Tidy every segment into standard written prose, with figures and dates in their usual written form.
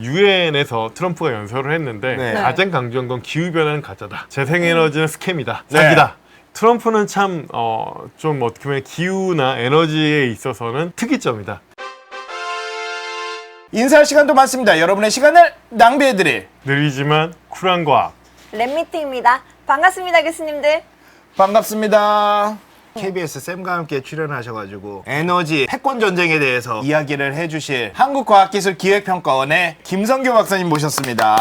유엔에서 트럼프가 연설을 했는데 네. 가장 강조한 건 기후변화는 가짜다. 재생에너지는 스캠이다. 네. 사기다. 트럼프는 참 좀 어떻게 보면 기후나 에너지에 있어서는 특이점이다. 인사할 시간도 많습니다. 여러분의 시간을 낭비해드릴 느리지만 쿨한 과학. 랩미팅입니다. 반갑습니다, 교수님들. 반갑습니다. KBS 쌤과 함께 출연하셔가지고 에너지 패권 전쟁에 대해서 이야기를 해주실 한국과학기술기획평가원의 김성규 박사님 모셨습니다.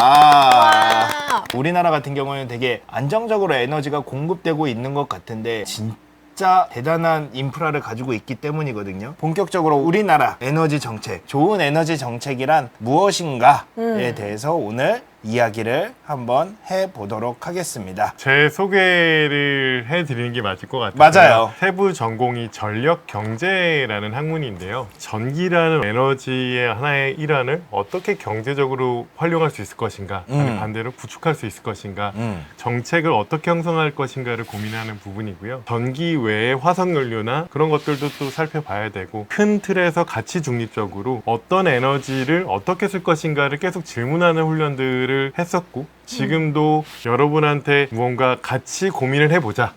우리나라 같은 경우는 되게 안정적으로 에너지가 공급되고 있는 것 같은데 진짜 대단한 인프라를 가지고 있기 때문이거든요. 본격적으로 우리나라 에너지 정책, 좋은 에너지 정책이란 무엇인가에 대해서 오늘 이야기를 한번 해보도록 하겠습니다. 제 소개를 해드리는 게 맞을 것 같아요. 맞아요. 세부 전공이 전력 경제라는 학문인데요. 전기라는 에너지의 하나의 일환을 어떻게 경제적으로 활용할 수 있을 것인가, 아니 반대로 구축할 수 있을 것인가, 정책을 어떻게 형성할 것인가를 고민하는 부분이고요. 전기 외에 화석연료나 그런 것들도 또 살펴봐야 되고, 큰 틀에서 가치 중립적으로 어떤 에너지를 어떻게 쓸 것인가를 계속 질문하는 훈련들을 했었고, 지금도 여러분한테 무언가 같이 고민을 해보자.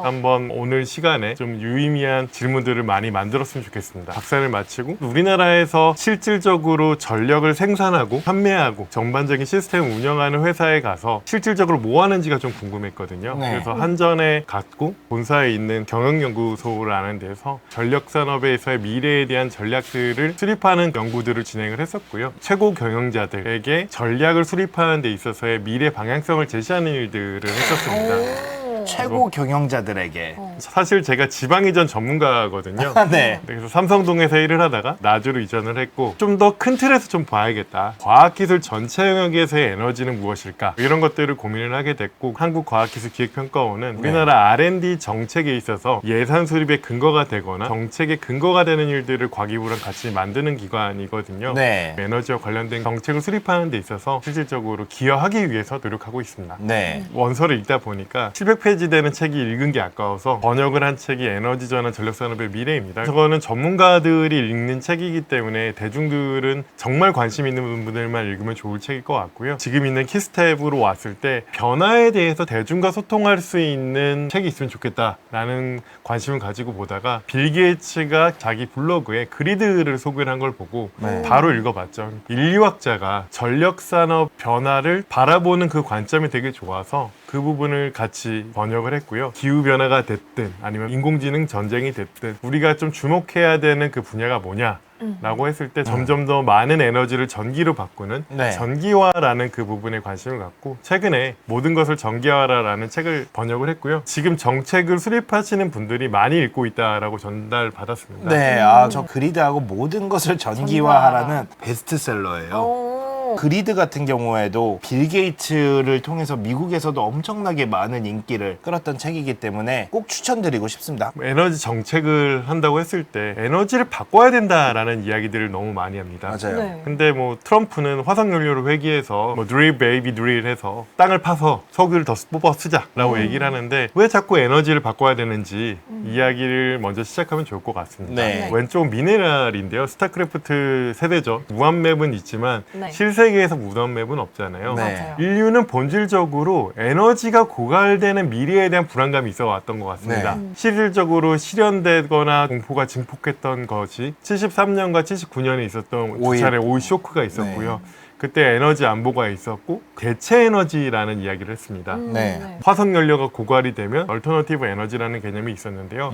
한번 오늘 시간에 좀 유의미한 질문들을 많이 만들었으면 좋겠습니다. 박사를 마치고 우리나라에서 실질적으로 전력을 생산하고 판매하고 전반적인 시스템을 운영하는 회사에 가서 실질적으로 뭐 하는지가 좀 궁금했거든요. 네. 그래서 한전에 갔고 본사에 있는 경영연구소를 아는 데서 전력산업에서의 미래에 대한 전략들을 수립하는 연구들을 진행을 했었고요. 최고 경영자들에게 전략을 수립하는 데 있어서의 미래 방향성을 제시하는 일들을 했었습니다. 최고 경영자들에게 사실 제가 지방이전 전문가거든요. 네. 그래서 삼성동에서 일을 하다가 나주로 이전을 했고, 좀 더 큰 틀에서 좀 봐야겠다. 과학기술 전체 영역에서의 에너지는 무엇일까? 이런 것들을 고민을 하게 됐고, 한국과학기술기획평가원은 우리나라 R&D 정책에 있어서 예산 수립의 근거가 되거나 정책의 근거가 되는 일들을 과기부랑 같이 만드는 기관이거든요. 네. 에너지와 관련된 정책을 수립하는 데 있어서 실질적으로 기여하기 위해서 노력하고 있습니다. 네. 원서를 읽다 보니까 700페이지 되는 책이 읽은 게 아까워서 번역을 한 책이 에너지 전환 전력산업의 미래입니다. 저거는 전문가들이 읽는 책이기 때문에 대중들은 정말 관심 있는 분들만 읽으면 좋을 책일 것 같고요. 지금 있는 키스텝으로 왔을 때 변화에 대해서 대중과 소통할 수 있는 책이 있으면 좋겠다라는 관심을 가지고 보다가 빌 게이츠가 자기 블로그에 그리드를 소개를 한 걸 보고 네. 바로 읽어봤죠. 인류학자가 전력산업 변화를 바라보는 그 관점이 되게 좋아서 그 부분을 같이 번역을 했고요. 기후변화가 됐든 아니면 인공지능 전쟁이 됐든 우리가 좀 주목해야 되는 그 분야가 뭐냐 라고 했을 때 점점 더 많은 에너지를 전기로 바꾸는 네. 전기화라는 그 부분에 관심을 갖고 최근에 모든 것을 전기화라는 책을 번역을 했고요. 지금 정책을 수립하시는 분들이 많이 읽고 있다라고 전달받았습니다. 네, 저 그리드하고 모든 것을 전기화하라는 베스트셀러예요. 그리드 같은 경우에도 빌 게이츠를 통해서 미국에서도 엄청나게 많은 인기를 끌었던 책이기 때문에 꼭 추천드리고 싶습니다. 에너지 정책을 한다고 했을 때 에너지를 바꿔야 된다라는 이야기들을 너무 많이 합니다. 맞아요. 네. 근데 뭐 트럼프는 화석연료를 회귀해서 뭐 드릴 베이비 드릴 해서 땅을 파서 석유를 더 뽑아 쓰자라고 얘기를 하는데 왜 자꾸 에너지를 바꿔야 되는지 이야기를 먼저 시작하면 좋을 것 같습니다. 네. 왼쪽은 미네랄인데요. 스타크래프트 세대죠. 무한맵은 있지만 네. 실세계에서 무한맵은 없잖아요. 네. 맞아요. 인류는 본질적으로 에너지가 고갈되는 미래에 대한 불안감이 있어 왔던 것 같습니다. 실질적으로 실현되거나 공포가 증폭했던 것이 73년과 79년에 있었던 두 오일. 차례 오일 쇼크가 있었고요. 그때 에너지 안보가 있었고 대체 에너지라는 이야기를 했습니다. 네. 화석연료가 고갈이 되면 얼터너티브 에너지라는 개념이 있었는데요.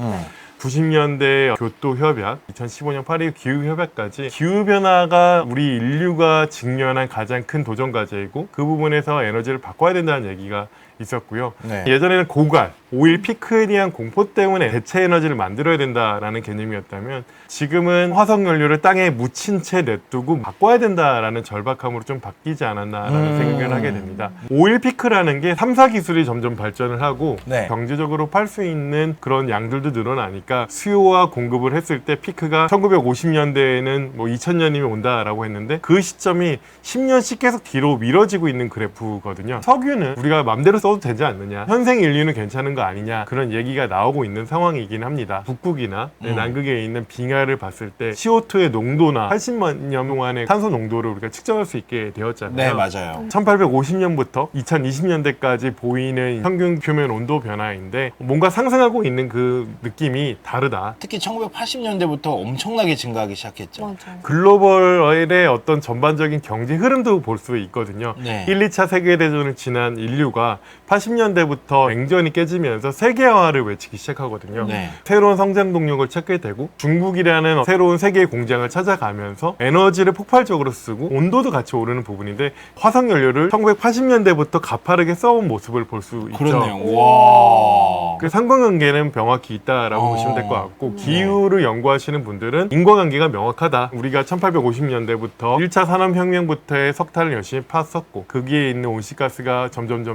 90년대 교토협약, 2015년 파리 기후협약까지 기후변화가 우리 인류가 직면한 가장 큰 도전 과제이고 그 부분에서 에너지를 바꿔야 된다는 얘기가 있었고요. 네. 예전에는 고갈, 오일 피크에 대한 공포 때문에 대체 에너지를 만들어야 된다라는 개념이었다면 지금은 화석연료를 땅에 묻힌 채 냅두고 바꿔야 된다라는 절박함으로 좀 바뀌지 않았나라는 생각을 하게 됩니다. 오일 피크라는 게 3사 기술이 점점 발전을 하고 네. 경제적으로 팔 수 있는 그런 양들도 늘어나니까 보니까 수요와 공급을 했을 때 피크가 1950년대에는 뭐 2000년이면 온다라고 했는데 그 시점이 10년씩 계속 뒤로 미뤄지고 있는 그래프거든요. 석유는 우리가 맘대로 써도 되지 않느냐, 현생 인류는 괜찮은 거 아니냐, 그런 얘기가 나오고 있는 상황이긴 합니다. 북극이나 남극에 있는 빙하를 봤을 때 CO2의 농도나 80만 년 동안의 탄소 농도를 우리가 측정할 수 있게 되었잖아요. 네, 맞아요. 1850년부터 2020년대까지 보이는 평균 표면 온도 변화인데 뭔가 상승하고 있는 그 느낌이 다르다. 특히 1980년대부터 엄청나게 증가하기 시작했죠. 맞아. 글로벌의 어떤 전반적인 경제 흐름도 볼 수 있거든요. 네. 1, 2차 세계대전을 지난 인류가 80년대부터 냉전이 깨지면서 세계화를 외치기 시작하거든요. 네. 새로운 성장 동력을 찾게 되고 중국이라는 새로운 세계의 공장을 찾아가면서 에너지를 폭발적으로 쓰고 온도도 같이 오르는 부분인데 화석 연료를 1980년대부터 가파르게 써온 모습을 볼 수 있죠. 그렇네요. 와. 그 상관관계는 명확히 있다라고 보시면 될 것 같고 기후를 연구하시는 분들은 인과관계가 명확하다. 우리가 1850년대부터 1차 산업혁명부터의 석탄을 열심히 팠었고 거기에 있는 온실가스가 점점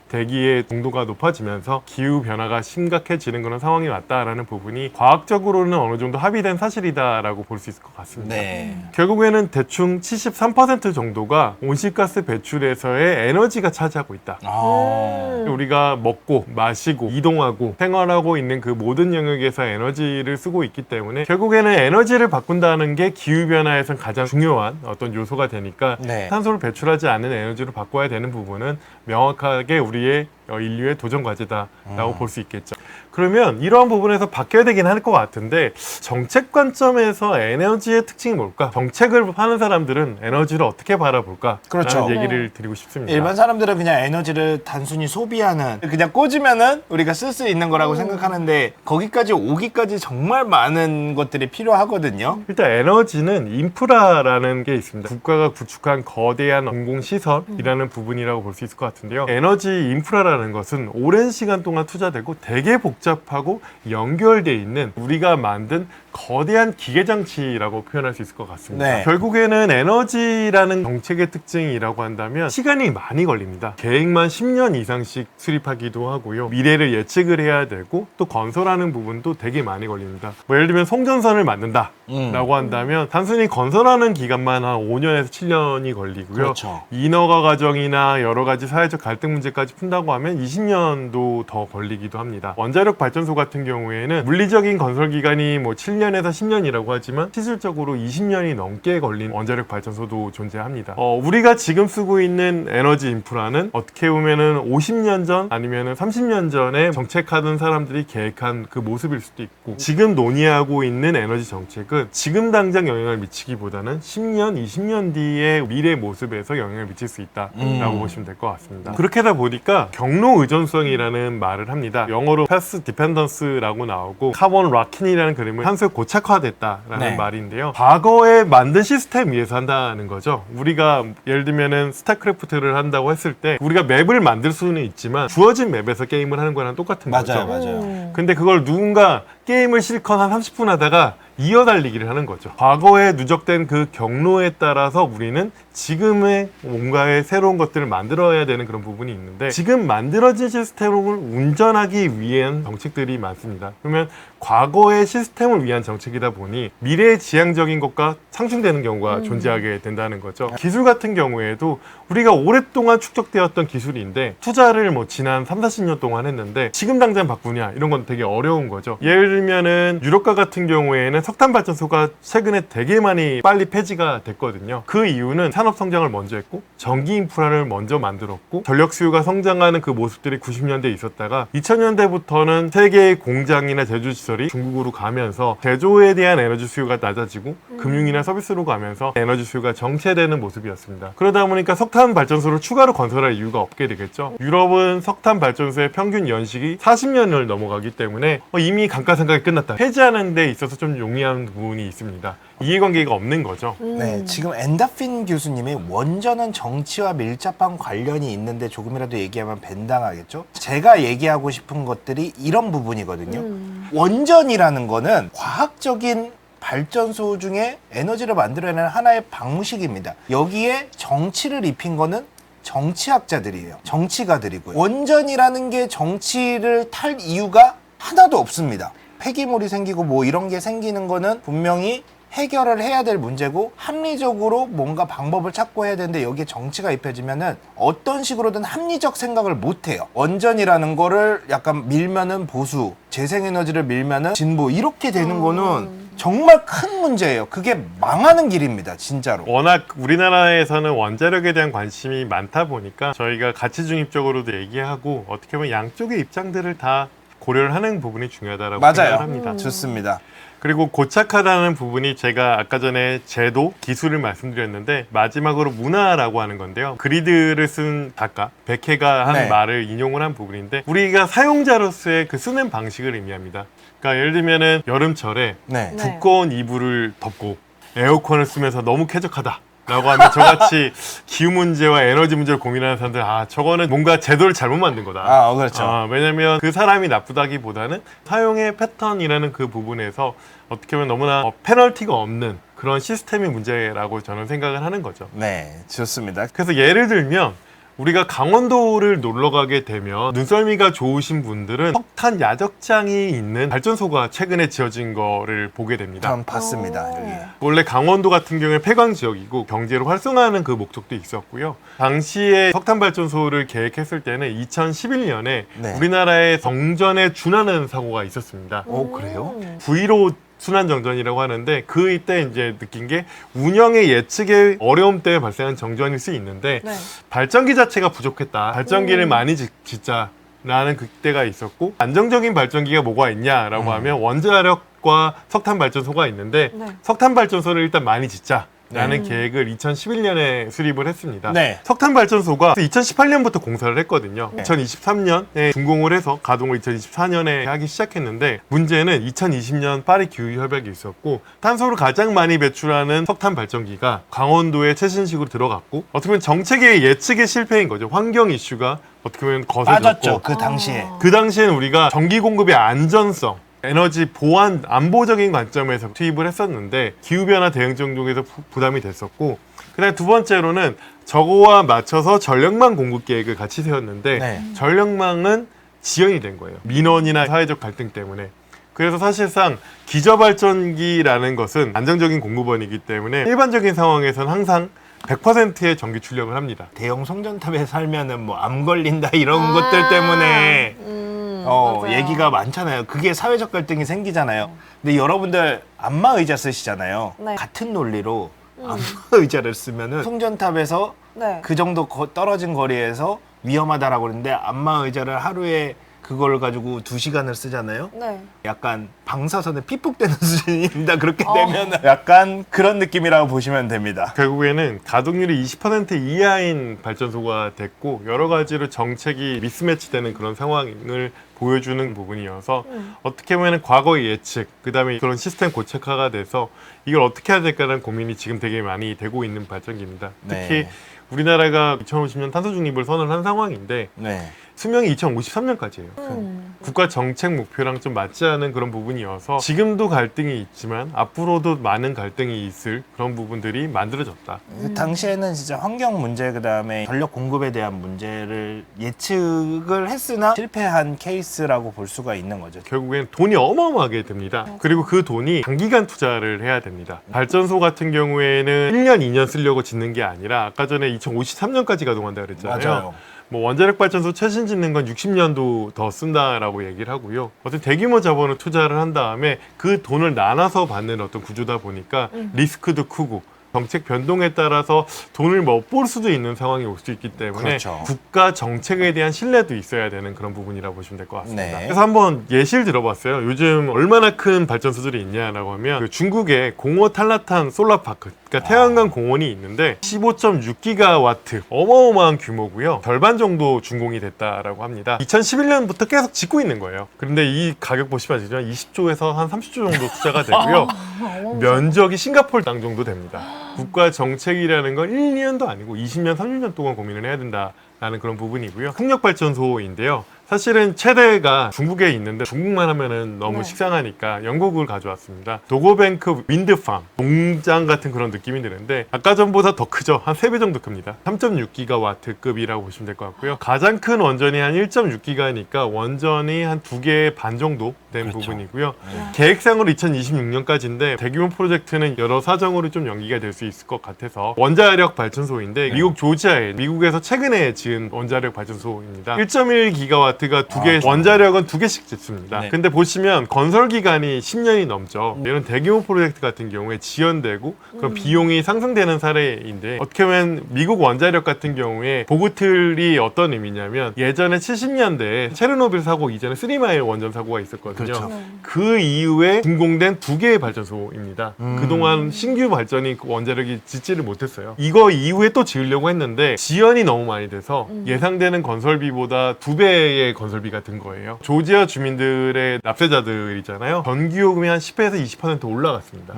대기의 농도가 높아지면서 기후 변화가 심각해지는 그런 상황이 왔다라는 부분이 과학적으로는 어느 정도 합의된 사실이다라고 볼 수 있을 것 같습니다. 네. 결국에는 대충 73% 정도가 온실가스 배출에서의 에너지가 차지하고 있다. 아. 우리가 먹고 마시고 이동하고 생활하고 있는 그 모든 영역에서 에너지를 쓰고 있기 때문에 결국에는 에너지를 바꾼다는 게 기후변화에선 가장 중요한 어떤 요소가 되니까 네. 탄소를 배출하지 않는 에너지로 바꿔야 되는 부분은 명확하게 우리의 인류의 도전 과제다라고 볼 수 있겠죠. 그러면 이러한 부분에서 바뀌어야 되긴 할 것 같은데 정책 관점에서 에너지의 특징이 뭘까? 정책을 하는 사람들은 에너지를 어떻게 바라볼까? 그렇죠. 라는 얘기를 드리고 싶습니다. 일반 사람들은 그냥 에너지를 단순히 소비하는, 그냥 꽂으면은 우리가 쓸 수 있는 거라고 생각하는데 거기까지 오기까지 정말 많은 것들이 필요하거든요. 일단 에너지는 인프라라는 게 있습니다. 국가가 구축한 거대한 공공시설이라는 부분이라고 볼 수 있을 것 같은데요. 에너지 인프라라는 것은 오랜 시간 동안 투자되고 되게 복잡하고 연결되어 있는 우리가 만든 거대한 기계장치라고 표현할 수 있을 것 같습니다. 네. 결국에는 에너지라는 정책의 특징이라고 한다면 시간이 많이 걸립니다. 계획만 10년 이상씩 수립하기도 하고요. 미래를 예측을 해야 되고 또 건설하는 부분도 되게 많이 걸립니다. 뭐 예를 들면 송전선을 만든다 라고 한다면 단순히 건설하는 기간만 한 5년에서 7년이 걸리고요. 그렇죠. 인허가 과정이나 여러 가지 사회적 갈등 문제까지 푼다고 하면 20년도 더 걸리기도 합니다. 원자력 발전소 같은 경우에는 물리적인 건설 기간이 뭐 7년에서 10년이라고 하지만 실질적으로 20년이 넘게 걸린 원자력 발전소도 존재합니다. 우리가 지금 쓰고 있는 에너지 인프라는 어떻게 보면은 50년 전 아니면은 30년 전에 정책하던 사람들이 계획한 그 모습일 수도 있고 지금 논의하고 있는 에너지 정책은 지금 당장 영향을 미치기보다는 10년, 20년 뒤의 미래 모습에서 영향을 미칠 수 있다라고 보시면 될 것 같습니다. 그렇게 하다 보니까 경로 의존성이라는 말을 합니다. 영어로 path dependence라고 나오고 카본 락킨이라는 그림은 탄소에 고착화됐다라는 네. 말인데요. 과거에 만든 시스템 위에서 한다는 거죠. 우리가 예를 들면은 스타크래프트를 한다고 했을 때 우리가 맵을 만들 수는 있지만 주어진 맵에서 게임을 하는 거랑 똑같은 거죠. 맞아요. 근데 그걸 누군가 게임을 실컷 한 30분 하다가 이어달리기를 하는 거죠. 과거에 누적된 그 경로에 따라서 우리는 지금의 뭔가의 새로운 것들을 만들어야 되는 그런 부분이 있는데 지금 만들어진 시스템을 운전하기 위한 정책들이 많습니다. 그러면 과거의 시스템을 위한 정책이다 보니 미래의 지향적인 것과 상충되는 경우가 존재하게 된다는 거죠. 기술 같은 경우에도 우리가 오랫동안 축적되었던 기술인데 투자를 뭐 지난 30-40년 동안 했는데 지금 당장 바꾸냐 이런 건 되게 어려운 거죠. 예를 들면은 유럽과 같은 경우에는 석탄 발전소가 최근에 되게 많이 빨리 폐지가 됐거든요. 그 이유는 산업 성장을 먼저 했고 전기 인프라를 먼저 만들었고 전력 수요가 성장하는 그 모습들이 90년대에 있었다가 2000년대부터는 세계의 공장이나 제조 시설이 중국으로 가면서 제조에 대한 에너지 수요가 낮아지고 금융이나 서비스로 가면서 에너지 수요가 정체되는 모습이었습니다. 그러다 보니까 석탄 발전소를 추가로 건설할 이유가 없게 되겠죠. 유럽은 석탄 발전소의 평균 연식이 40년을 넘어가기 때문에 이미 감가상각이 끝났다. 폐지하는 데 있어서 좀 용이한 부분이 있습니다. 이해관계가 없는 거죠. 네, 지금 엔다핀 교수님이 원전은 정치와 밀접한 관련이 있는데 조금이라도 얘기하면 벤당하겠죠? 제가 얘기하고 싶은 것들이 이런 부분이거든요. 원전이라는 거는 과학적인 발전소 중에 에너지를 만들어내는 하나의 방식입니다. 여기에 정치를 입힌 거는 정치학자들이에요. 정치가들이고요. 원전이라는 게 정치를 탈 이유가 하나도 없습니다. 폐기물이 생기고 뭐 이런 게 생기는 거는 분명히 해결을 해야 될 문제고 합리적으로 뭔가 방법을 찾고 해야 되는데 여기에 정치가 입혀지면은 어떤 식으로든 합리적 생각을 못 해요. 원전이라는 거를 약간 밀면은 보수, 재생에너지를 밀면은 진보 이렇게 되는 거는 정말 큰 문제예요. 그게 망하는 길입니다, 진짜로. 워낙 우리나라에서는 원자력에 대한 관심이 많다 보니까 저희가 가치 중립적으로도 얘기하고 어떻게 보면 양쪽의 입장들을 다 고려를 하는 부분이 중요하다고 생각을 합니다. 좋습니다. 그리고 고착하다는 부분이 제가 아까 전에 제도, 기술을 말씀드렸는데 마지막으로 문화라고 하는 건데요. 그리드를 쓴 작가 베케가 한 네. 말을 인용을 한 부분인데 우리가 사용자로서의 그 쓰는 방식을 의미합니다. 그러니까 예를 들면은 여름철에 네. 네. 두꺼운 이불을 덮고 에어컨을 쓰면서 너무 쾌적하다 라고 하면 저같이 기후 문제와 에너지 문제를 고민하는 사람들 저거는 뭔가 제도를 잘못 만든 거다. 그렇죠. 왜냐면 그 사람이 나쁘다기보다는 사용의 패턴이라는 그 부분에서 어떻게 보면 너무나 페널티가 없는 그런 시스템이 문제라고 저는 생각을 하는 거죠. 네, 좋습니다. 그래서 예를 들면 우리가 강원도를 놀러 가게 되면 눈썰미가 좋으신 분들은 석탄 야적장이 있는 발전소가 최근에 지어진 거를 보게 됩니다. 전 봤습니다, 여기. 원래 강원도 같은 경우에 폐광 지역이고 경제를 활성화하는 그 목적도 있었고요. 당시에 석탄 발전소를 계획했을 때는 2011년에 네. 우리나라의 정전에 준하는 사고가 있었습니다. 그래요? V1호 순환정전이라고 하는데 그 이때 이제 느낀 게 운영의 예측에 어려움 때문에 발생한 정전일 수 있는데 네. 발전기 자체가 부족했다. 발전기를 많이 짓자. 라는 그때가 있었고 안정적인 발전기가 뭐가 있냐라고 하면 원자력과 석탄 발전소가 있는데 네. 석탄 발전소를 일단 많이 짓자라는 계획을 2011년에 수립을 했습니다. 네. 석탄 발전소가 2018년부터 공사를 했거든요. 네. 2023년에 준공을 해서 가동을 2024년에 하기 시작했는데 문제는 2020년 파리 기후 협약이 있었고 탄소를 가장 많이 배출하는 석탄 발전기가 강원도에 최신식으로 들어갔고 어떻게 보면 정책의 예측의 실패인 거죠. 환경 이슈가 어떻게 보면 빠졌죠, 거세졌고 그 당시에. 그 당시에는 우리가 전기 공급의 안전성, 에너지 보안, 안보적인 관점에서 투입을 했었는데 기후변화 대응 정도에서 부담이 됐었고 그다음에 두 번째로는 저거와 맞춰서 전력망 공급 계획을 같이 세웠는데 네. 전력망은 지연이 된 거예요. 민원이나 사회적 갈등 때문에. 그래서 사실상 기저발전기라는 것은 안정적인 공급원이기 때문에 일반적인 상황에서는 항상 100%의 전기 출력을 합니다. 대형 송전탑에 살면은 뭐 암 걸린다 이런 것들 때문에 맞아요. 얘기가 많잖아요. 그게 사회적 갈등이 생기잖아요. 근데 여러분들 안마 의자 쓰시잖아요. 네. 같은 논리로 안마 의자를 쓰면은 송전탑에서 네. 그 정도 떨어진 거리에서 위험하다라고 그러는데 안마 의자를 하루에 그걸 가지고 2시간을 쓰잖아요. 네. 약간 방사선에 피폭되는 수준입니다. 그렇게 되면 약간 그런 느낌이라고 보시면 됩니다. 결국에는 가동률이 20% 이하인 발전소가 됐고 여러 가지로 정책이 미스매치되는 그런 상황을 보여주는 부분이어서 어떻게 보면 과거의 예측, 그 다음에 그런 시스템 고착화가 돼서 이걸 어떻게 해야 될까라는 고민이 지금 되게 많이 되고 있는 발전기입니다. 특히 네. 우리나라가 2050년 탄소 중립을 선언한 상황인데 네. 수명이 2053년까지예요. 국가 정책 목표랑 좀 맞지 않은 그런 부분이어서 지금도 갈등이 있지만 앞으로도 많은 갈등이 있을 그런 부분들이 만들어졌다. 그 당시에는 진짜 환경 문제 그다음에 전력 공급에 대한 문제를 예측을 했으나 실패한 케이스라고 볼 수가 있는 거죠. 결국엔 돈이 어마어마하게 듭니다. 그리고 그 돈이 장기간 투자를 해야 됩니다. 발전소 같은 경우에는 1년, 2년 쓰려고 짓는 게 아니라 아까 전에 2053년까지 가동한다 그랬잖아요. 맞아요. 뭐 원자력 발전소 최신 짓는 건 60년도 더 쓴다라고 얘기를 하고요. 어떤 대규모 자본을 투자를 한 다음에 그 돈을 나눠서 받는 어떤 구조다 보니까 리스크도 크고 정책 변동에 따라서 돈을 못 볼 수도 있는 상황이 올 수 있기 때문에 그렇죠. 국가 정책에 대한 신뢰도 있어야 되는 그런 부분이라고 보시면 될 것 같습니다. 네. 그래서 한번 예시를 들어봤어요. 요즘 얼마나 큰 발전소들이 있냐라고 하면 그 중국의 공허 탈라탄 솔라파크, 그러니까 태양광 공원이 있는데 15.6기가와트 어마어마한 규모고요. 절반 정도 준공이 됐다라고 합니다. 2011년부터 계속 짓고 있는 거예요. 그런데 이 가격 보시면 아시지만 20조에서 한 30조 정도 투자가 되고요. 면적이 싱가포르 땅 정도 됩니다. 국가 정책이라는 건 1, 2년도 아니고 20년, 30년 동안 고민을 해야 된다라는 그런 부분이고요. 풍력발전소인데요. 사실은 최대가 중국에 있는데 중국만 하면은 너무 네. 식상하니까 영국을 가져왔습니다. 도고뱅크 윈드팜, 농장 같은 그런 느낌이 드는데 아까 전보다 더 크죠. 한 3배 정도 큽니다. 3.6기가와트급이라고 보시면 될 것 같고요. 가장 큰 원전이 한 1.6기가니까 원전이 한 2개 반 정도 된 그렇죠. 부분이고요. 계획상으로 2026년까지인데 대규모 프로젝트는 여러 사정으로 좀 연기가 될 수 있을 것 같아서 원자력 발전소인데 미국 조지아에 미국에서 최근에 지은 원자력 발전소입니다. 1.1기가와트가 두 개, 원자력은 2개씩 짓습니다. 네. 근데 보시면 건설 기간이 10년이 넘죠. 이런 대규모 프로젝트 같은 경우에 지연되고 그런 비용이 상승되는 사례인데 어떻게 보면 미국 원자력 같은 경우에 보고틀이 어떤 의미냐면 예전에 70년대에 체르노빌 사고 이전에 쓰리마일 원전 사고가 있었거든요. 그렇죠. 그 이후에 준공된 2개의 발전소입니다. 그동안 신규 발전이 원자력이 짓지를 못했어요. 이거 이후에 또 지으려고 했는데 지연이 너무 많이 돼서 예상되는 건설비보다 2배의 건설비가 든 거예요. 조지아 주민들의 납세자들이잖아요. 전기요금이 한 10에서 20% 올라갔습니다.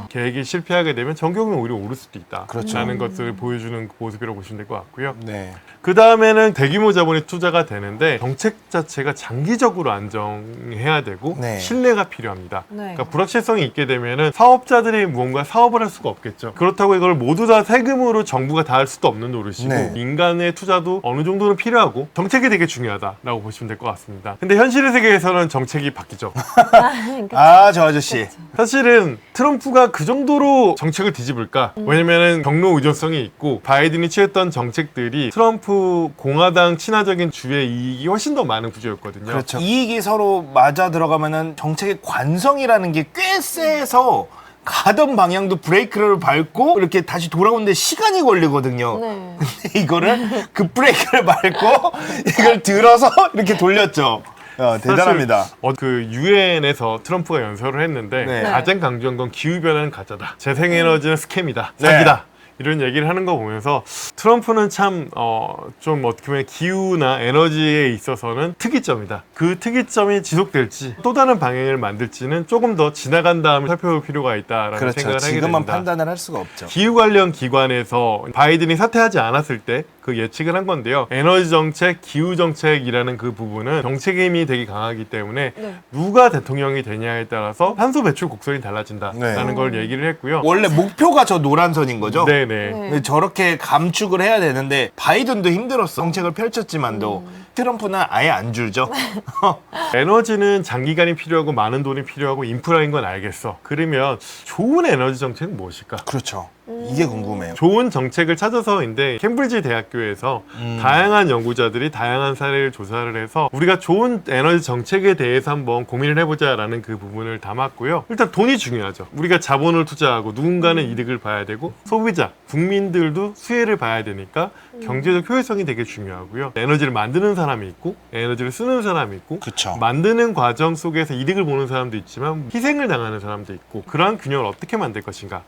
계획이 실패하게 되면 전기요금이 오히려 오를 수도 있다. 그렇죠. 라는 것을 보여주는 모습이라고 보시면 될 것 같고요. 네. 그 다음에는 대규모 자본이 투자가 되는데 정책 자체가 장기적으로 안정해야 되고 네. 신뢰가 필요합니다. 네. 그러니까 불확실성이 있게 되면은 사업자들이 무언가 사업을 할 수가 없겠죠. 그렇다고 이걸 모두 다 세금으로 정부가 다 할 수도 없는 노릇이고 네. 인간의 투자도 어느 정도는 필요하고 정책이 되게 중요하다라고 보시면 될 것 같습니다. 근데 현실의 세계에서는 정책이 바뀌죠. 아, 저 아저씨. 사실은 트럼프가 그 정도로 정책을 뒤집을까? 왜냐면은 경로 의존성이 있고 바이든이 취했던 정책들이 트럼프 공화당 친화적인 주의 이익이 훨씬 더 많은 구조였거든요. 그렇죠. 이익이 서로 맞아 들어가면은 정책의 관성이라는 게 꽤 세서 가던 방향도 브레이크를 밟고 이렇게 다시 돌아오는데 시간이 걸리거든요. 네. 근데 이거를 그 브레이크를 밟고 이걸 들어서 이렇게 돌렸죠. 대단합니다. 그 유엔에서 트럼프가 연설을 했는데 네. 가장 강조한 건 기후변화는 가짜다. 재생에너지는 스캠이다. 네. 사기다. 이런 얘기를 하는 거 보면서 트럼프는 참 좀 어떻게 보면 기후나 에너지에 있어서는 특이점이다. 그 특이점이 지속될지 또 다른 방향을 만들지는 조금 더 지나간 다음에 살펴볼 필요가 있다라는 그렇죠. 생각을 하게 지금만 됩니다. 판단을 할 수가 없죠. 기후 관련 기관에서 바이든이 사퇴하지 않았을 때 그 예측을 한 건데요. 에너지 정책, 기후 정책이라는 그 부분은 정책의 힘이 되게 강하기 때문에 네. 누가 대통령이 되냐에 따라서 탄소 배출 곡선이 달라진다라는 네. 걸 얘기를 했고요. 원래 목표가 저 노란 선인 거죠? 네네. 네. 근데 저렇게 감축을 해야 되는데 바이든도 힘들었어. 정책을 펼쳤지만도 트럼프는 아예 안 줄죠. 에너지는 장기간이 필요하고 많은 돈이 필요하고 인프라인 건 알겠어. 그러면 좋은 에너지 정책은 무엇일까? 그렇죠. 이게 궁금해요. 좋은 정책을 찾아서인데 캠브리지 대학교에서 다양한 연구자들이 다양한 사례를 조사를 해서 우리가 좋은 에너지 정책에 대해서 한번 고민을 해보자라는 그 부분을 담았고요. 일단 돈이 중요하죠. 우리가 자본을 투자하고 누군가는 이득을 봐야 되고 소비자, 국민들도 수혜를 봐야 되니까 경제적 효율성이 되게 중요하고요. 에너지를 만드는 사람이 있고 에너지를 쓰는 사람이 있고 그쵸. 만드는 과정 속에서 이득을 보는 사람도 있지만 희생을 당하는 사람도 있고 그러한 균형을 어떻게 만들 것인가.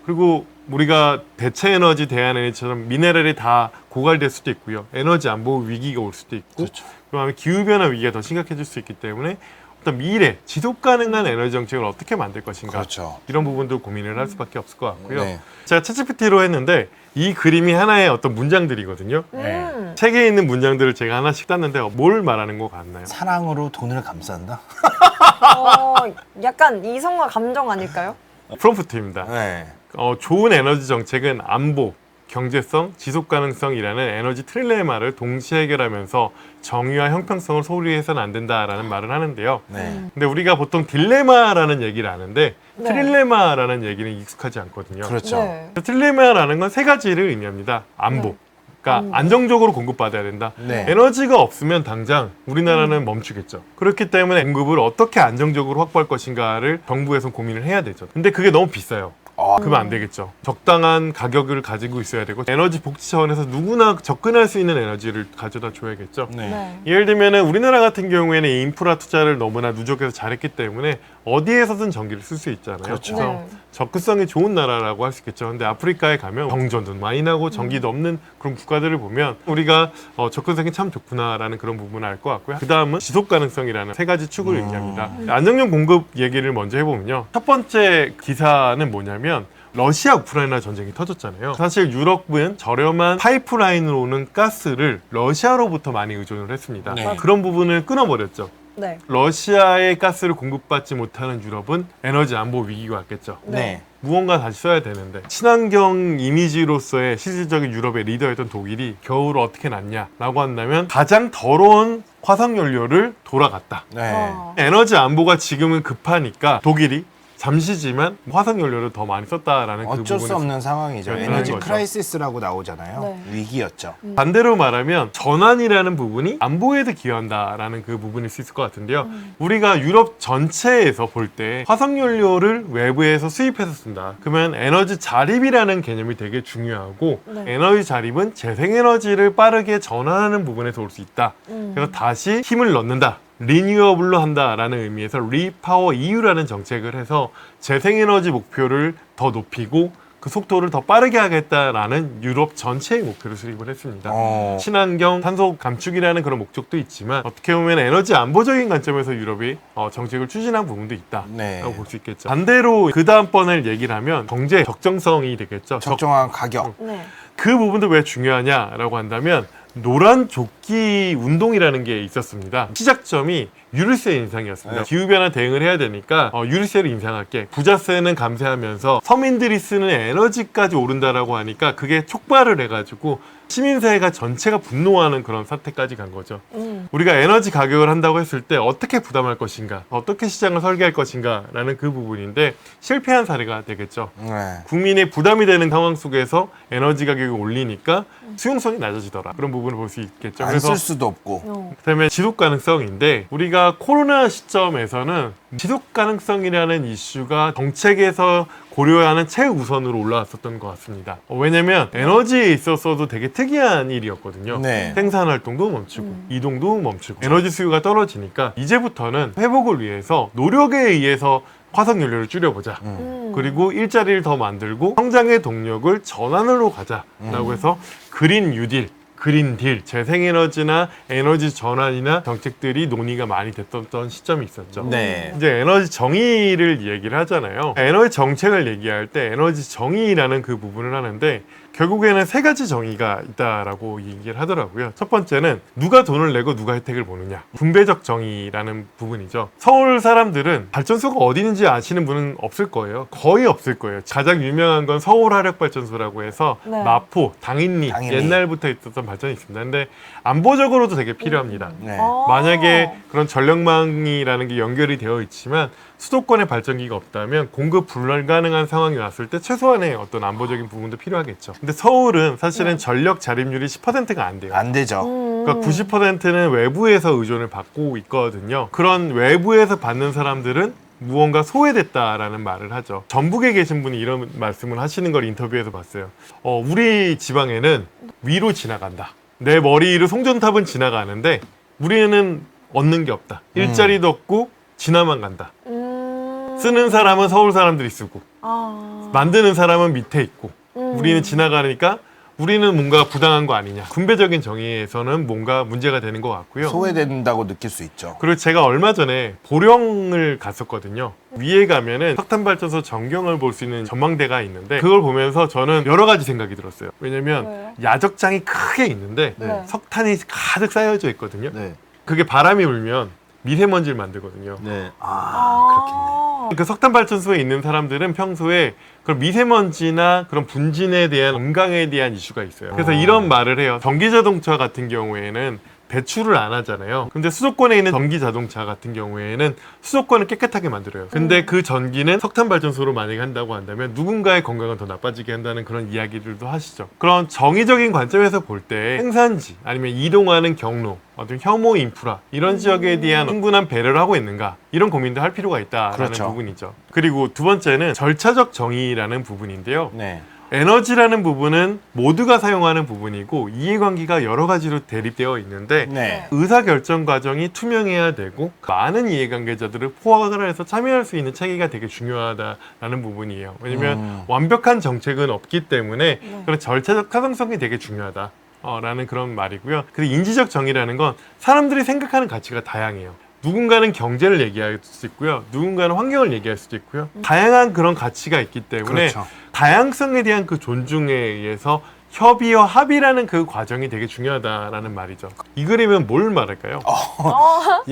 그리고 우리가 대체 에너지, 대한 에너지처럼 미네랄이 다 고갈될 수도 있고요. 에너지 안보 위기가 올 수도 있고 그렇죠. 그다음에 기후변화 위기가 더 심각해질 수 있기 때문에 어떤 미래, 지속 가능한 에너지 정책을 어떻게 만들 것인가. 그렇죠. 이런 부분도 고민을 할 수밖에 없을 것 같고요. 네. 제가 챗GPT로 했는데 이 그림이 하나의 어떤 문장들이거든요. 책에 있는 문장들을 제가 하나씩 땄는데 뭘 말하는 것 같나요? 사랑으로 돈을 감싼다? 약간 이성과 감정 아닐까요? 프롬프트입니다. 네. 좋은 에너지 정책은 안보, 경제성, 지속가능성이라는 에너지 트릴레마를 동시에 해결하면서 정의와 형평성을 소홀히 해서는 안 된다라는 말을 하는데요. 네. 근데 우리가 보통 딜레마라는 얘기를 하는데 네. 트릴레마라는 얘기는 익숙하지 않거든요. 그렇죠. 네. 트릴레마라는 건 세 가지를 의미합니다. 안보. 그러니까 안정적으로 공급받아야 된다. 네. 에너지가 없으면 당장 우리나라는 멈추겠죠. 그렇기 때문에 공급을 어떻게 안정적으로 확보할 것인가를 정부에서 고민을 해야 되죠. 근데 그게 너무 비싸요. 그러면 안 되겠죠. 적당한 가격을 가지고 있어야 되고 에너지 복지 차원에서 누구나 접근할 수 있는 에너지를 가져다 줘야겠죠. 네. 네. 예를 들면은 우리나라 같은 경우에는 인프라 투자를 너무나 누적해서 잘했기 때문에 어디에서든 전기를 쓸 수 있잖아요. 그렇죠. 그래서 네. 접근성이 좋은 나라라고 할 수 있겠죠. 근데 아프리카에 가면 정전도 많이 나고 전기도 없는 그런 국가들을 보면 우리가 접근성이 참 좋구나라는 그런 부분을 알 것 같고요. 그 다음은 지속 가능성이라는 세 가지 축을 의미합니다. 안정적 공급 얘기를 먼저 해보면요. 첫 번째 기사는 뭐냐면 러시아 우크라이나 전쟁이 터졌잖아요. 사실 유럽은 저렴한 파이프라인으로 오는 가스를 러시아로부터 많이 의존을 했습니다. 네. 그런 부분을 끊어버렸죠. 네. 러시아의 가스를 공급받지 못하는 유럽은 에너지 안보 위기가 왔겠죠. 네. 무언가 다시 써야 되는데 친환경 이미지로서의 실질적인 유럽의 리더였던 독일이 겨울을 어떻게 났냐라고 한다면 가장 더러운 화석연료를 돌아갔다. 네. 에너지 안보가 지금은 급하니까 독일이 잠시지만 화석연료를 더 많이 썼다라는 그 어쩔 수 부분에서 없는 상황이죠. 그렇다는 에너지 거죠. 크라이시스라고 나오잖아요. 네. 위기였죠. 반대로 말하면 전환이라는 부분이 안보에도 기여한다라는 그 부분일 수 있을 것 같은데요. 우리가 유럽 전체에서 볼 때 화석연료를 외부에서 수입해서 쓴다. 그러면 에너지 자립이라는 개념이 되게 중요하고 네. 에너지 자립은 재생에너지를 빠르게 전환하는 부분에서 올 수 있다. 그래서 다시 힘을 넣는다. 리뉴어블로 한다라는 의미에서 리파워 EU라는 정책을 해서 재생에너지 목표를 더 높이고 그 속도를 더 빠르게 하겠다라는 유럽 전체의 목표를 수립을 했습니다. 친환경 탄소 감축이라는 그런 목적도 있지만 어떻게 보면 에너지 안보적인 관점에서 유럽이 정책을 추진한 부분도 있다라고 네. 볼 수 있겠죠. 반대로 그 다음번을 얘기를 하면 경제 적정성이 되겠죠. 적정한 가격. 네. 그 부분도 왜 중요하냐라고 한다면 노란 조끼 운동이라는 게 있었습니다. 시작점이 유류세 인상이었습니다. 네. 기후변화 대응을 해야 되니까 유류세를 인상할게. 부자세는 감세하면서 서민들이 쓰는 에너지까지 오른다라고 하니까 그게 촉발을 해가지고 시민사회가 전체가 분노하는 그런 사태까지 간 거죠. 우리가 에너지 가격을 한다고 했을 때 어떻게 부담할 것인가, 어떻게 시장을 설계할 것인가 라는 그 부분인데 실패한 사례가 되겠죠. 네. 국민의 부담이 되는 상황 속에서 에너지 가격이 올리니까 수용성이 낮아지더라. 그런 부분을 볼 수 있겠죠. 안 쓸 수도 없고. 그다음에 지속 가능성인데 우리가 코로나 시점에서는 지속 가능성이라는 이슈가 정책에서 고려하는 최우선으로 올라왔었던 것 같습니다. 왜냐면 에너지에 있어서도 되게 특이한 일이었거든요. 네. 생산 활동도 멈추고 이동도 멈추고 에너지 수요가 떨어지니까 이제부터는 회복을 위해서 노력에 의해서 화석연료를 줄여보자. 그리고 일자리를 더 만들고 성장의 동력을 전환으로 가자라고 해서 그린 뉴딜, 그린 딜, 재생에너지나 에너지 전환이나 정책들이 논의가 많이 됐던 시점이 있었죠. 네. 이제 에너지 정의를 얘기를 하잖아요. 에너지 정책을 얘기할 때 에너지 정의라는 그 부분을 하는데 결국에는 세 가지 정의가 있다라고 얘기를 하더라고요. 첫 번째는 누가 돈을 내고 누가 혜택을 보느냐. 분배적 정의라는 부분이죠. 서울 사람들은 발전소가 어디 있는지 아시는 분은 없을 거예요. 거의 없을 거예요. 가장 유명한 건 서울화력발전소라고 해서 네. 마포, 당인리 옛날부터 있었던 발전이 있습니다. 근데 안보적으로도 되게 필요합니다. 네. 만약에 그런 전력망이라는 게 연결이 되어 있지만 수도권에 발전기가 없다면 공급 불가능한 상황이 왔을 때 최소한의 어떤 안보적인 부분도 필요하겠죠. 근데 서울은 사실은 전력 자립률이 10%가 안 돼요. 안 되죠. 그러니까 90%는 외부에서 의존을 받고 있거든요. 그런 외부에서 받는 사람들은 무언가 소외됐다라는 말을 하죠. 전북에 계신 분이 이런 말씀을 하시는 걸 인터뷰에서 봤어요. 우리 지방에는 위로 지나간다. 내 머리 위로 송전탑은 지나가는데 우리는 얻는 게 없다. 일자리도 없고 지나만 간다. 쓰는 사람은 서울 사람들이 쓰고 만드는 사람은 밑에 있고 우리는 지나가니까 우리는 뭔가 부당한 거 아니냐. 분배적인 정의에서는 뭔가 문제가 되는 것 같고요. 소외된다고 느낄 수 있죠. 그리고 제가 얼마 전에 보령을 갔었거든요. 위에 가면은 석탄발전소 전경을 볼 수 있는 전망대가 있는데 그걸 보면서 저는 여러 가지 생각이 들었어요. 왜냐면 왜요? 야적장이 크게 있는데 네. 석탄이 가득 쌓여져 있거든요. 네. 그게 바람이 불면 미세먼지를 만들거든요. 네. 그렇겠네. 그 석탄 발전소에 있는 사람들은 평소에 그런 미세먼지나 그런 분진에 대한 건강에 대한 이슈가 있어요. 그래서 이런 말을 해요. 전기 자동차 같은 경우에는 배출을 안 하잖아요. 근데 수도권에 있는 전기 자동차 같은 경우에는 수도권을 깨끗하게 만들어요. 근데 그 전기는 석탄 발전소로 만약에 한다고 한다면 누군가의 건강을 더 나빠지게 한다는 그런 이야기들도 하시죠. 그런 정의적인 관점에서 볼 때 생산지 아니면 이동하는 경로 어떤 혐오 인프라 이런 지역에 대한 충분한 배려를 하고 있는가 이런 고민도 할 필요가 있다라는 그렇죠. 부분이죠. 그리고 두 번째는 절차적 정의라는 부분인데요. 네. 에너지라는 부분은 모두가 사용하는 부분이고 이해관계가 여러 가지로 대립되어 있는데 네. 의사결정 과정이 투명해야 되고 많은 이해관계자들을 포괄을 해서 참여할 수 있는 체계가 되게 중요하다라는 부분이에요. 왜냐면 완벽한 정책은 없기 때문에 그런 절차적 타당성이 되게 중요하다. 라는 그런 말이고요. 그리고 인지적 정의라는 건 사람들이 생각하는 가치가 다양해요. 누군가는 경제를 얘기할 수도 있고요. 누군가는 환경을 얘기할 수도 있고요. 다양한 그런 가치가 있기 때문에 그렇죠. 다양성에 대한 그 존중에 의해서 협의와 합의라는 그 과정이 되게 중요하다라는 말이죠. 이 그림은 뭘 말할까요?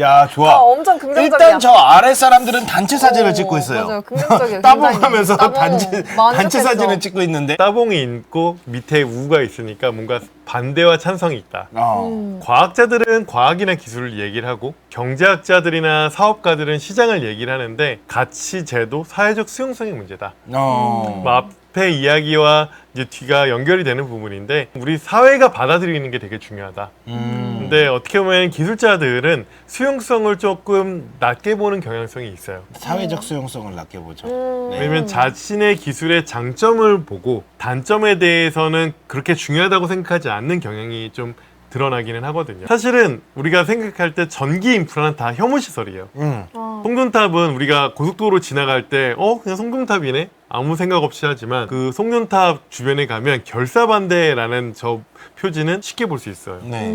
야, 좋아. 엄청 긍정적이야. 일단 저 아래 사람들은 단체 사진을 찍고 있어요. 맞아요. 긍정적이에요. 따봉하면서 따봉. 단체 만족했어. 사진을 찍고 있는데. 따봉이 있고 밑에 우가 있으니까 뭔가 반대와 찬성이 있다. 음. 과학자들은 과학이나 기술을 얘기를 하고 경제학자들이나 사업가들은 시장을 얘기를 하는데 가치, 제도, 사회적 수용성의 문제다. 뭐 앞에 이야기와 이제 뒤가 연결이 되는 부분인데 우리 사회가 받아들이는 게 되게 중요하다. 근데 어떻게 보면 기술자들은 수용성을 조금 낮게 보는 경향성이 있어요. 사회적 수용성을 낮게 보죠. 네. 왜냐면 자신의 기술의 장점을 보고 단점에 대해서는 그렇게 중요하다고 생각하지 않는 경향이 좀 드러나기는 하거든요. 사실은 우리가 생각할 때 전기 인프라는 다 혐오시설이에요. 송전탑은 우리가 고속도로 지나갈 때 그냥 송전탑이네? 아무 생각 없이 하지만 그 송전탑 주변에 가면 결사반대라는 저 표지는 쉽게 볼 수 있어요. 네.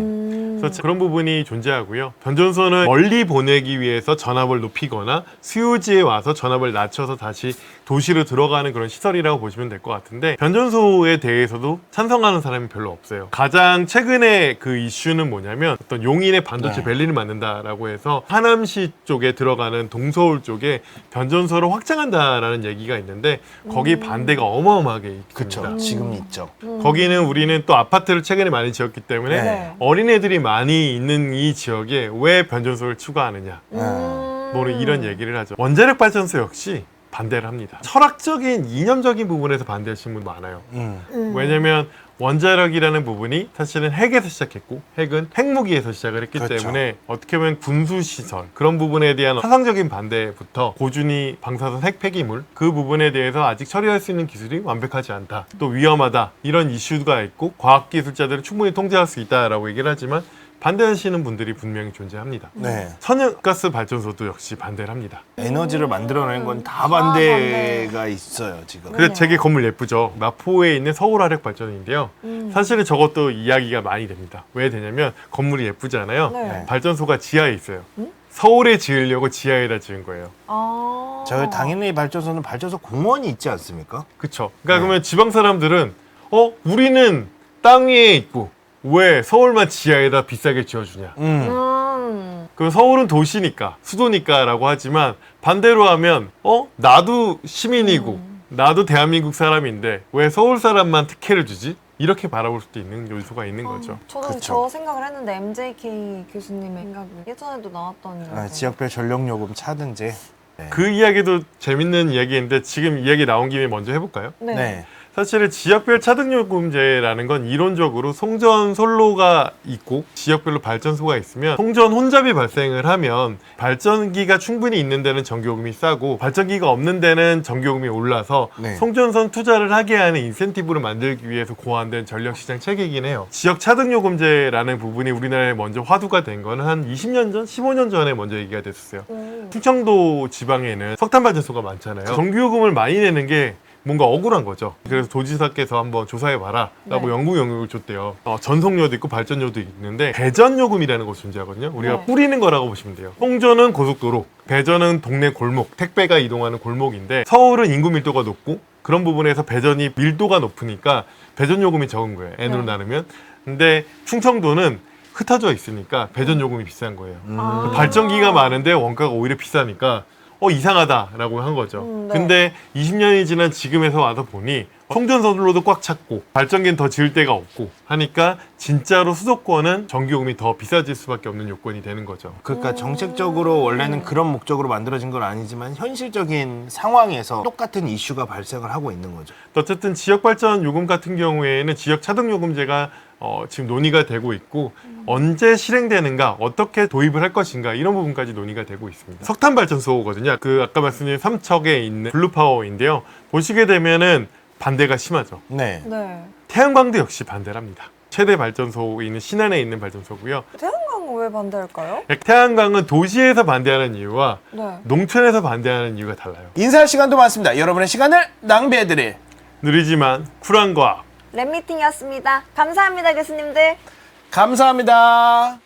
그래서 그런 부분이 존재하고요. 변전소는 멀리 보내기 위해서 전압을 높이거나 수요지에 와서 전압을 낮춰서 다시 도시로 들어가는 그런 시설이라고 보시면 될 것 같은데 변전소에 대해서도 찬성하는 사람이 별로 없어요. 가장 최근에 그 이슈는 뭐냐면 어떤 용인의 반도체 밸리를 만든다라고 해서 하남시 쪽에 들어가는 동서울 쪽에 변전소를 확장한다라는 얘기가 있는데 거기 반대가 어마어마하게 있습니다. 그쵸. 지금 있죠. 거기는 우리는 또 아파트를 최근에 많이 지었기 때문에 네. 어린애들이 많이 있는 이 지역에 왜 변전소를 추가하느냐 뭐 이런 얘기를 하죠. 원자력 발전소 역시 반대를 합니다. 철학적인 이념적인 부분에서 반대하시는 분 많아요. 왜냐면 원자력이라는 부분이 사실은 핵에서 시작했고 핵은 핵무기에서 시작을 했기 그렇죠. 때문에 어떻게 보면 군수시설 그런 부분에 대한 사상적인 반대부터 고준위 방사선 핵 폐기물 그 부분에 대해서 아직 처리할 수 있는 기술이 완벽하지 않다. 또 위험하다. 이런 이슈가 있고 과학기술자들은 충분히 통제할 수 있다라고 얘기를 하지만 반대하시는 분들이 분명히 존재합니다. 네. 천연가스 발전소도 역시 반대를 합니다. 에너지를 만들어내는 건 다 반대. 반대가 있어요, 지금. 그래서 제게 건물 예쁘죠. 마포에 있는 서울화력발전인데요. 사실은 저것도 이야기가 많이 됩니다. 왜 되냐면 건물이 예쁘잖아요. 네. 발전소가 지하에 있어요. 서울에 지으려고 지하에다 지은 거예요. 저희 당연히 발전소는 발전소 공원이 있지 않습니까? 그쵸. 그러니까 그러면 지방 사람들은 우리는 땅 위에 있고 왜 서울만 지하에다 비싸게 지어주냐. 그럼 서울은 도시니까 수도니까 라고 하지만 반대로 하면 나도 시민이고 나도 대한민국 사람인데 왜 서울 사람만 특혜를 주지? 이렇게 바라볼 수도 있는 요소가 있는 거죠. 저도 그쵸. 저 생각을 했는데 MJK 교수님의 생각이 예전에도 나왔던 건데. 지역별 전력요금 차든지. 네. 그 이야기도 재밌는 이야기인데 지금 이야기 나온 김에 먼저 해볼까요? 네. 네. 사실은 지역별 차등요금제라는 건 이론적으로 송전 솔로가 있고 지역별로 발전소가 있으면 송전 혼잡이 발생을 하면 발전기가 충분히 있는 데는 전기요금이 싸고 발전기가 없는 데는 전기요금이 올라서 네. 송전선 투자를 하게 하는 인센티브를 만들기 위해서 고안된 전력시장 체계이긴 해요. 지역 차등요금제라는 부분이 우리나라에 먼저 화두가 된 거는 한 20년 전, 15년 전에 먼저 얘기가 됐었어요. 충청도 지방에는 석탄발전소가 많잖아요. 전기요금을 많이 내는 게 뭔가 억울한 거죠. 그래서 도지사께서 한번 조사해봐라 라고 네. 연구 영역을 줬대요. 전송료도 있고 발전료도 있는데 배전요금이라는 것이 존재하거든요. 우리가 네. 뿌리는 거라고 보시면 돼요. 송전은 고속도로, 배전은 동네 골목, 택배가 이동하는 골목인데 서울은 인구 밀도가 높고 그런 부분에서 배전이 밀도가 높으니까 배전요금이 적은 거예요. N으로 네. 나누면. 근데 충청도는 흩어져 있으니까 배전요금이 비싼 거예요. 발전기가 많은데 원가가 오히려 비싸니까 이상하다라고 한 거죠. 네. 근데 20년이 지난 지금에서 와서 보니 송전선로도 꽉 찼고 발전기는 더 지을 데가 없고 하니까 진짜로 수도권은 전기요금이 더 비싸질 수밖에 없는 요건이 되는 거죠. 그러니까 정책적으로 원래는 그런 목적으로 만들어진 건 아니지만 현실적인 상황에서 똑같은 이슈가 발생을 하고 있는 거죠. 어쨌든 지역발전 요금 같은 경우에는 지역 차등요금제가 지금 논의가 되고 있고 언제 실행되는가 어떻게 도입을 할 것인가 이런 부분까지 논의가 되고 있습니다. 석탄발전소거든요. 그 아까 말씀드린 삼척에 있는 블루파워인데요. 보시게 되면은 반대가 심하죠. 네. 네. 태양광도 역시 반대를 합니다. 최대 발전소에 있는 신안에 있는 발전소고요. 태양광은 왜 반대할까요? 태양광은 도시에서 반대하는 이유와 네. 농촌에서 반대하는 이유가 달라요. 인사할 시간도 많습니다. 여러분의 시간을 낭비해드릴 느리지만 쿨한 과학. 랩미팅이었습니다. 감사합니다, 교수님들. 감사합니다.